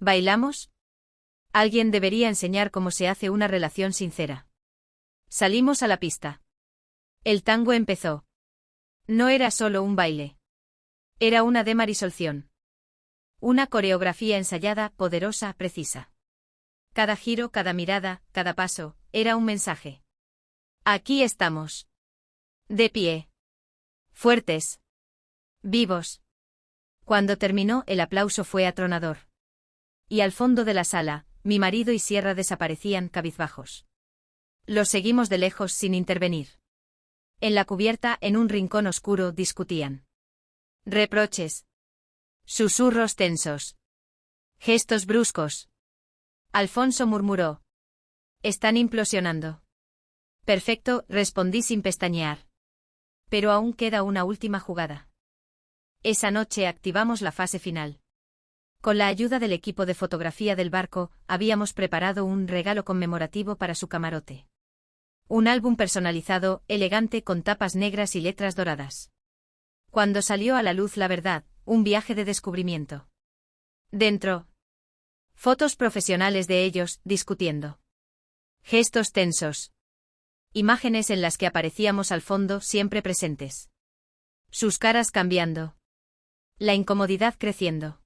¿Bailamos? Alguien debería enseñar cómo se hace una relación sincera. Salimos a la pista. El tango empezó. No era solo un baile. Era una demarisolación. Una coreografía ensayada, poderosa, precisa. Cada giro, cada mirada, cada paso, era un mensaje. Aquí estamos. De pie. Fuertes. Vivos. Cuando terminó, el aplauso fue atronador. Y al fondo de la sala, mi marido y Sierra desaparecían cabizbajos. Los seguimos de lejos sin intervenir. En la cubierta, en un rincón oscuro, discutían. Reproches. Susurros tensos. Gestos bruscos. Alfonso murmuró. Están implosionando. Perfecto, respondí sin pestañear. Pero aún queda una última jugada. Esa noche activamos la fase final. Con la ayuda del equipo de fotografía del barco, habíamos preparado un regalo conmemorativo para su camarote. Un álbum personalizado, elegante, con tapas negras y letras doradas. Cuando salió a la luz la verdad, un viaje de descubrimiento. Dentro. Fotos profesionales de ellos, discutiendo. Gestos tensos. Imágenes en las que aparecíamos al fondo, siempre presentes. Sus caras cambiando. La incomodidad creciendo.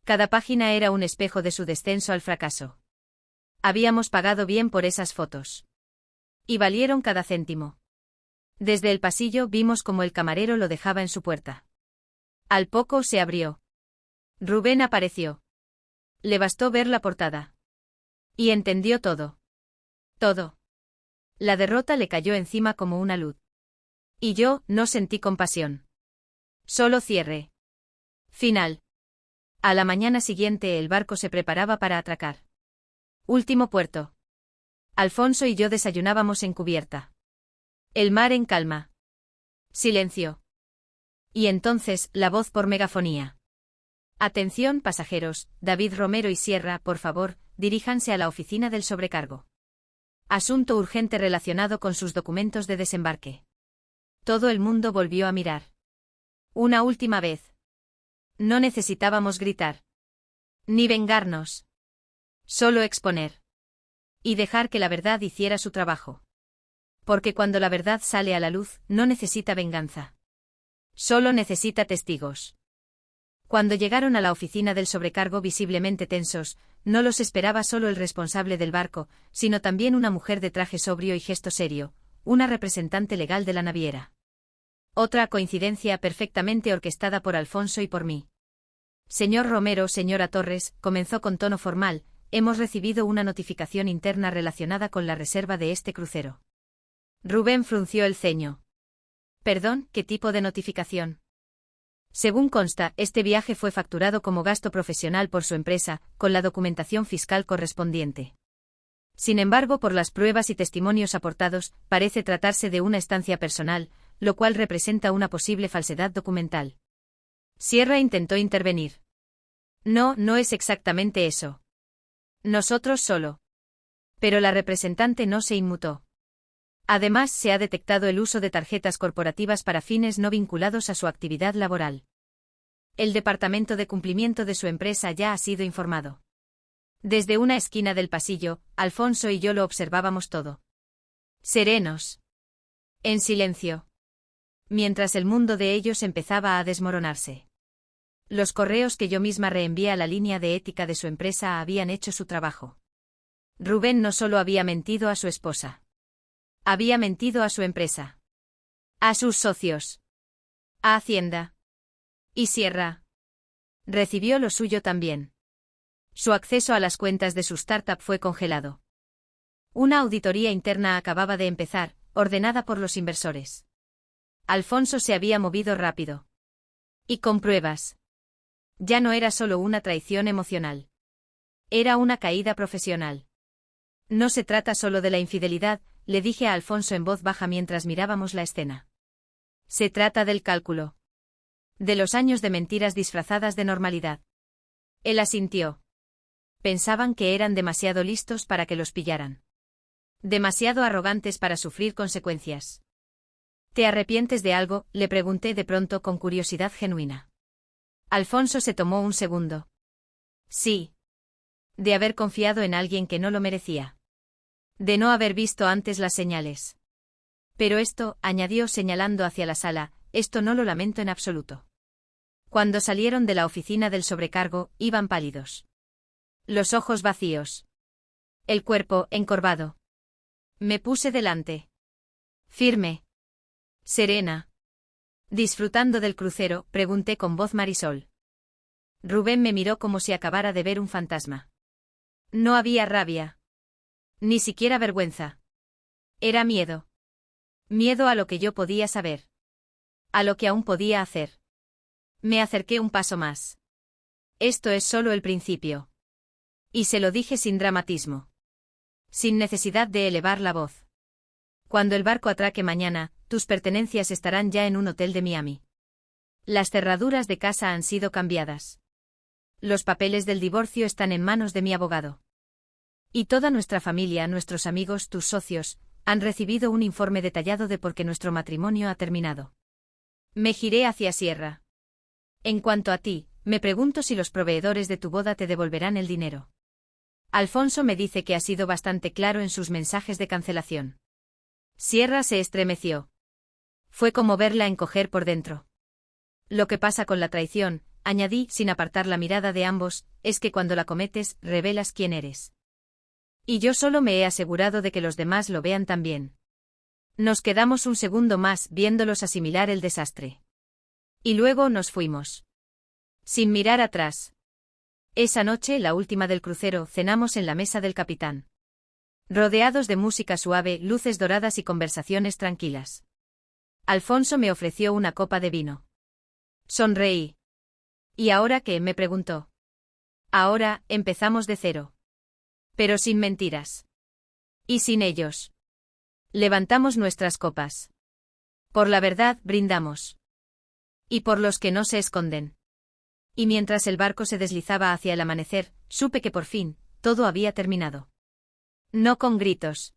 Cada página era un espejo de su descenso al fracaso. Habíamos pagado bien por esas fotos. Y valieron cada céntimo. Desde el pasillo vimos cómo el camarero lo dejaba en su puerta. Al poco se abrió. Rubén apareció. Le bastó ver la portada. Y entendió todo. Todo. La derrota le cayó encima como una luz. Y yo no sentí compasión. Solo cierre. Final. A la mañana siguiente el barco se preparaba para atracar. Último puerto. Alfonso y yo desayunábamos en cubierta. El mar en calma. Silencio. Y entonces, la voz por megafonía. Atención, pasajeros, David Romero y Sierra, por favor, diríjanse a la oficina del sobrecargo. Asunto urgente relacionado con sus documentos de desembarque. Todo el mundo volvió a mirar. Una última vez. No necesitábamos gritar. Ni vengarnos. Solo exponer. Y dejar que la verdad hiciera su trabajo. Porque cuando la verdad sale a la luz, no necesita venganza. Solo necesita testigos. Cuando llegaron a la oficina del sobrecargo visiblemente tensos, no los esperaba solo el responsable del barco, sino también una mujer de traje sobrio y gesto serio, una representante legal de la naviera. Otra coincidencia perfectamente orquestada por Alfonso y por mí. Señor Romero, señora Torres, comenzó con tono formal, hemos recibido una notificación interna relacionada con la reserva de este crucero. Rubén frunció el ceño. Perdón, ¿qué tipo de notificación? Según consta, este viaje fue facturado como gasto profesional por su empresa, con la documentación fiscal correspondiente. Sin embargo, por las pruebas y testimonios aportados, parece tratarse de una estancia personal, lo cual representa una posible falsedad documental. Sierra intentó intervenir. No, no es exactamente eso. Nosotros solo. Pero la representante no se inmutó. Además, se ha detectado el uso de tarjetas corporativas para fines no vinculados a su actividad laboral. El departamento de cumplimiento de su empresa ya ha sido informado. Desde una esquina del pasillo, Alfonso y yo lo observábamos todo. Serenos. En silencio. Mientras el mundo de ellos empezaba a desmoronarse. Los correos que yo misma reenvié a la línea de ética de su empresa habían hecho su trabajo. Rubén no solo había mentido a su esposa. Había mentido a su empresa. A sus socios. A Hacienda. Y Sierra. Recibió lo suyo también. Su acceso a las cuentas de su startup fue congelado. Una auditoría interna acababa de empezar, ordenada por los inversores. Alfonso se había movido rápido. Y con pruebas. Ya no era solo una traición emocional. Era una caída profesional. No se trata solo de la infidelidad, le dije a Alfonso en voz baja mientras mirábamos la escena. Se trata del cálculo. De los años de mentiras disfrazadas de normalidad. Él asintió. Pensaban que eran demasiado listos para que los pillaran. Demasiado arrogantes para sufrir consecuencias. ¿Te arrepientes de algo?, le pregunté de pronto con curiosidad genuina. Alfonso se tomó un segundo. Sí. De haber confiado en alguien que no lo merecía. De no haber visto antes las señales. Pero esto, añadió señalando hacia la sala, esto no lo lamento en absoluto. Cuando salieron de la oficina del sobrecargo, iban pálidos. Los ojos vacíos. El cuerpo encorvado. Me puse delante. Firme. Serena. Disfrutando del crucero, pregunté con voz Marisol. Rubén me miró como si acabara de ver un fantasma. No había rabia. Ni siquiera vergüenza. Era miedo. Miedo a lo que yo podía saber. A lo que aún podía hacer. Me acerqué un paso más. Esto es solo el principio. Y se lo dije sin dramatismo. Sin necesidad de elevar la voz. Cuando el barco atraque mañana, tus pertenencias estarán ya en un hotel de Miami. Las cerraduras de casa han sido cambiadas. Los papeles del divorcio están en manos de mi abogado. Y toda nuestra familia, nuestros amigos, tus socios, han recibido un informe detallado de por qué nuestro matrimonio ha terminado. Me giré hacia Sierra. En cuanto a ti, me pregunto si los proveedores de tu boda te devolverán el dinero. Alfonso me dice que ha sido bastante claro en sus mensajes de cancelación. Sierra se estremeció. Fue como verla encoger por dentro. Lo que pasa con la traición, añadí sin apartar la mirada de ambos, es que cuando la cometes, revelas quién eres. Y yo solo me he asegurado de que los demás lo vean también. Nos quedamos un segundo más viéndolos asimilar el desastre. Y luego nos fuimos. Sin mirar atrás. Esa noche, la última del crucero, cenamos en la mesa del capitán. Rodeados de música suave, luces doradas y conversaciones tranquilas. Alfonso me ofreció una copa de vino. Sonreí. ¿Y ahora qué?, me preguntó. Ahora, empezamos de cero. Pero sin mentiras. Y sin ellos. Levantamos nuestras copas. Por la verdad, brindamos. Y por los que no se esconden. Y mientras el barco se deslizaba hacia el amanecer, supe que por fin, todo había terminado. No con gritos.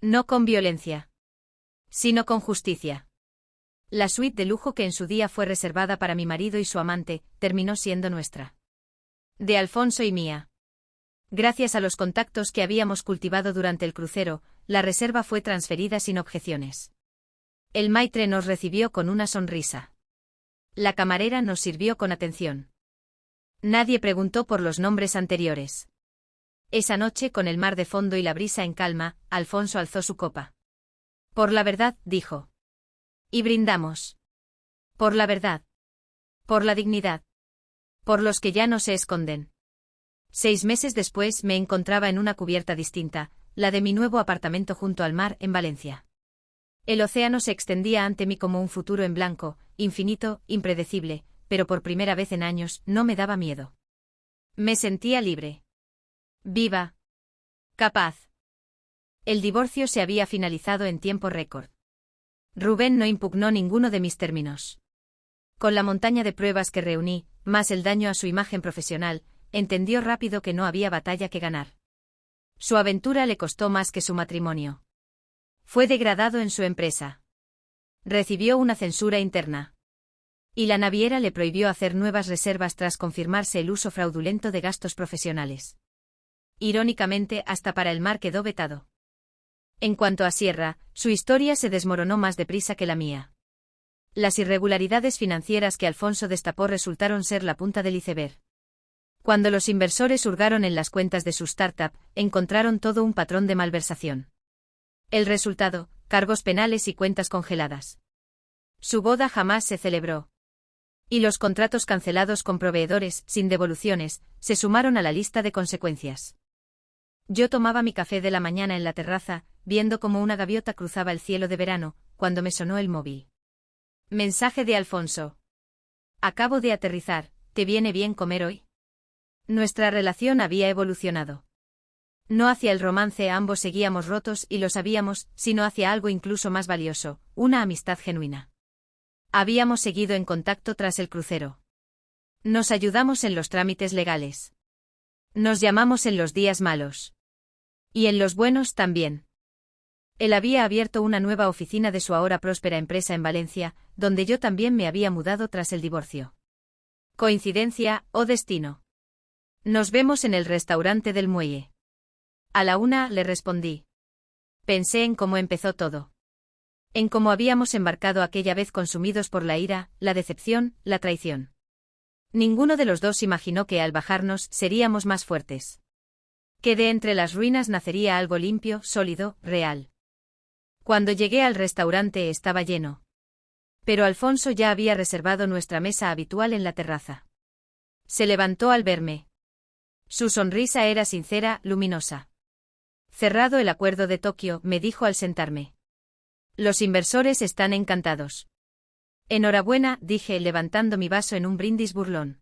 No con violencia. Sino con justicia. La suite de lujo que en su día fue reservada para mi marido y su amante, terminó siendo nuestra. De Alfonso y mía. Gracias a los contactos que habíamos cultivado durante el crucero, la reserva fue transferida sin objeciones. El maitre nos recibió con una sonrisa. La camarera nos sirvió con atención. Nadie preguntó por los nombres anteriores. Esa noche, con el mar de fondo y la brisa en calma, Alfonso alzó su copa. Por la verdad, dijo. Y brindamos. Por la verdad. Por la dignidad. Por los que ya no se esconden. 6 meses después me encontraba en una cubierta distinta, la de mi nuevo apartamento junto al mar en Valencia. El océano se extendía ante mí como un futuro en blanco, infinito, impredecible, pero por primera vez en años no me daba miedo. Me sentía libre. Viva. Capaz. El divorcio se había finalizado en tiempo récord. Rubén no impugnó ninguno de mis términos. Con la montaña de pruebas que reuní, más el daño a su imagen profesional, entendió rápido que no había batalla que ganar. Su aventura le costó más que su matrimonio. Fue degradado en su empresa. Recibió una censura interna. Y la naviera le prohibió hacer nuevas reservas tras confirmarse el uso fraudulento de gastos profesionales. Irónicamente, hasta para el mar quedó vetado. En cuanto a Sierra, su historia se desmoronó más deprisa que la mía. Las irregularidades financieras que Alfonso destapó resultaron ser la punta del iceberg. Cuando los inversores hurgaron en las cuentas de su startup, encontraron todo un patrón de malversación. El resultado, cargos penales y cuentas congeladas. Su boda jamás se celebró. Y los contratos cancelados con proveedores, sin devoluciones, se sumaron a la lista de consecuencias. Yo tomaba mi café de la mañana en la terraza, viendo cómo una gaviota cruzaba el cielo de verano, cuando me sonó el móvil. Mensaje de Alfonso. Acabo de aterrizar, ¿te viene bien comer hoy? Nuestra relación había evolucionado. No hacia el romance, ambos seguíamos rotos y lo sabíamos, sino hacia algo incluso más valioso, una amistad genuina. Habíamos seguido en contacto tras el crucero. Nos ayudamos en los trámites legales. Nos llamamos en los días malos. Y en los buenos también. Él había abierto una nueva oficina de su ahora próspera empresa en Valencia, donde yo también me había mudado tras el divorcio. ¿Coincidencia o destino? Nos vemos en el restaurante del muelle. A la 1 le respondí. Pensé en cómo empezó todo. En cómo habíamos embarcado aquella vez consumidos por la ira, la decepción, la traición. Ninguno de los dos imaginó que al bajarnos seríamos más fuertes. Que de entre las ruinas nacería algo limpio, sólido, real. Cuando llegué al restaurante estaba lleno. Pero Alfonso ya había reservado nuestra mesa habitual en la terraza. Se levantó al verme. Su sonrisa era sincera, luminosa. Cerrado el acuerdo de Tokio, me dijo al sentarme. Los inversores están encantados. Enhorabuena, dije levantando mi vaso en un brindis burlón.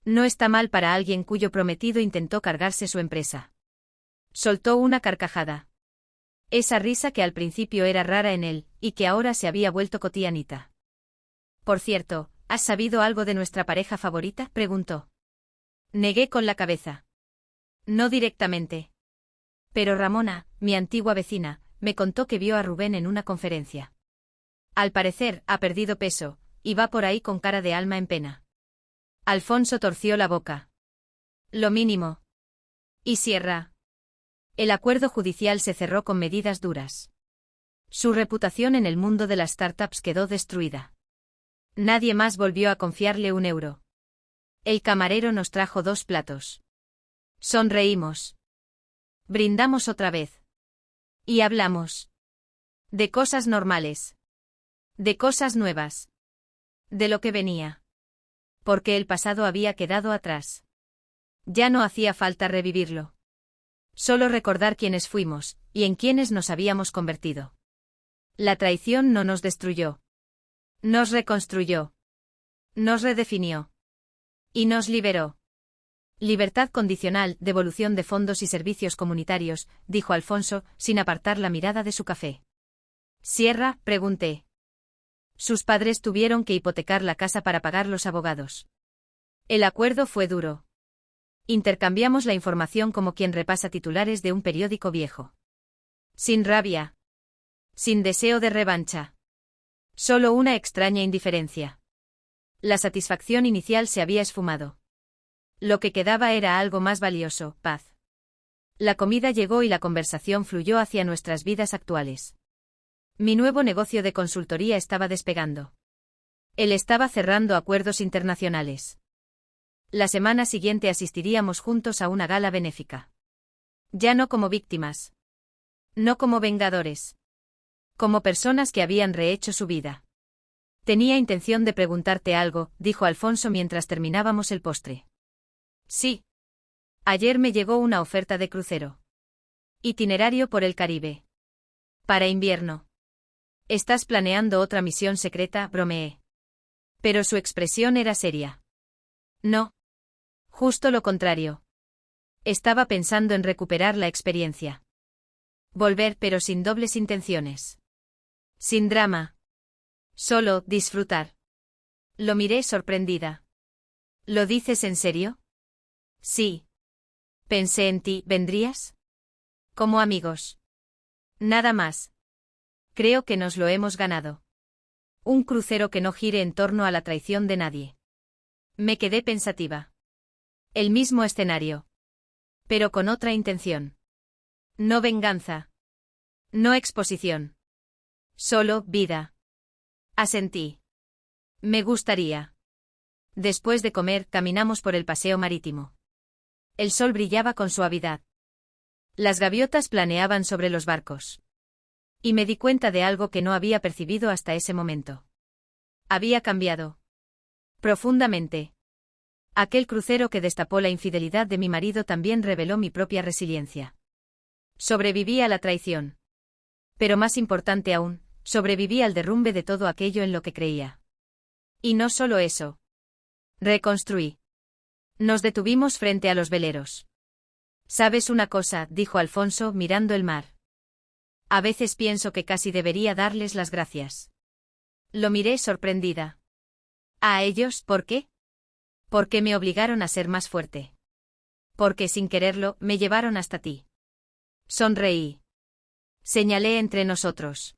No está mal para alguien cuyo prometido intentó cargarse su empresa. Soltó una carcajada. Esa risa que al principio era rara en él, y que ahora se había vuelto cotidianita. Por cierto, ¿has sabido algo de nuestra pareja favorita?, preguntó. Negué con la cabeza. No directamente. Pero Ramona, mi antigua vecina, me contó que vio a Rubén en una conferencia. Al parecer, ha perdido peso, y va por ahí con cara de alma en pena. Alfonso torció la boca. Lo mínimo. ¿Y Sierra? El acuerdo judicial se cerró con medidas duras. Su reputación en el mundo de las startups quedó destruida. Nadie más volvió a confiarle un euro. El camarero nos trajo 2 platos. Sonreímos. Brindamos otra vez. Y hablamos. De cosas normales. De cosas nuevas. De lo que venía. Porque el pasado había quedado atrás. Ya no hacía falta revivirlo. Solo recordar quiénes fuimos, y en quiénes nos habíamos convertido. La traición no nos destruyó. Nos reconstruyó. Nos redefinió. Y nos liberó. Libertad condicional, devolución de fondos y servicios comunitarios, dijo Alfonso, sin apartar la mirada de su café. ¿Sierra?, pregunté. Sus padres tuvieron que hipotecar la casa para pagar los abogados. El acuerdo fue duro. Intercambiamos la información como quien repasa titulares de un periódico viejo. Sin rabia. Sin deseo de revancha. Solo una extraña indiferencia. La satisfacción inicial se había esfumado. Lo que quedaba era algo más valioso, paz. La comida llegó y la conversación fluyó hacia nuestras vidas actuales. Mi nuevo negocio de consultoría estaba despegando. Él estaba cerrando acuerdos internacionales. La semana siguiente asistiríamos juntos a una gala benéfica. Ya no como víctimas. No como vengadores. Como personas que habían rehecho su vida. Tenía intención de preguntarte algo, dijo Alfonso mientras terminábamos el postre. Sí. Ayer me llegó una oferta de crucero. Itinerario por el Caribe. Para invierno. ¿Estás planeando otra misión secreta?, bromeé. Pero su expresión era seria. No. Justo lo contrario. Estaba pensando en recuperar la experiencia. Volver pero sin dobles intenciones. Sin drama. Solo disfrutar. Lo miré sorprendida. ¿Lo dices en serio? Sí. Pensé en ti, ¿vendrías? Como amigos. Nada más. Creo que nos lo hemos ganado. Un crucero que no gire en torno a la traición de nadie. Me quedé pensativa. El mismo escenario. Pero con otra intención. No venganza. No exposición. Solo vida. Asentí. Me gustaría. Después de comer, caminamos por el paseo marítimo. El sol brillaba con suavidad. Las gaviotas planeaban sobre los barcos. Y me di cuenta de algo que no había percibido hasta ese momento. Había cambiado. Profundamente. Aquel crucero que destapó la infidelidad de mi marido también reveló mi propia resiliencia. Sobreviví a la traición. Pero más importante aún, sobreviví al derrumbe de todo aquello en lo que creía. Y no solo eso. Reconstruí. Nos detuvimos frente a los veleros. ¿Sabes una cosa?, dijo Alfonso mirando el mar. A veces pienso que casi debería darles las gracias. Lo miré sorprendida. ¿A ellos, por qué? Porque me obligaron a ser más fuerte. Porque sin quererlo, me llevaron hasta ti. Sonreí. Señalé entre nosotros.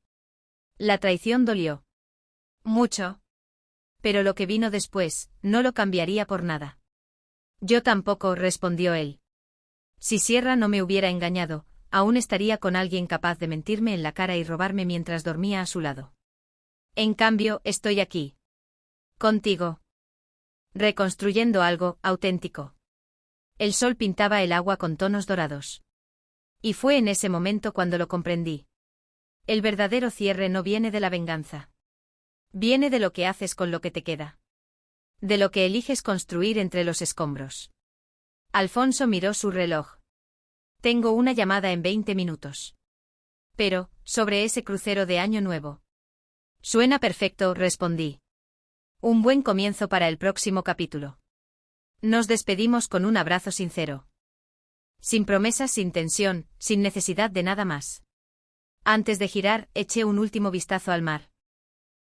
La traición dolió. Mucho. Pero lo que vino después, no lo cambiaría por nada. Yo tampoco, respondió él. Si Sierra no me hubiera engañado, aún estaría con alguien capaz de mentirme en la cara y robarme mientras dormía a su lado. En cambio, estoy aquí. Contigo. Reconstruyendo algo auténtico. El sol pintaba el agua con tonos dorados. Y fue en ese momento cuando lo comprendí. El verdadero cierre no viene de la venganza. Viene de lo que haces con lo que te queda. De lo que eliges construir entre los escombros. Alfonso miró su reloj. Tengo una llamada en 20 minutos. Pero, sobre ese crucero de Año Nuevo. Suena perfecto, respondí. Un buen comienzo para el próximo capítulo. Nos despedimos con un abrazo sincero. Sin promesas, sin tensión, sin necesidad de nada más. Antes de girar, eché un último vistazo al mar.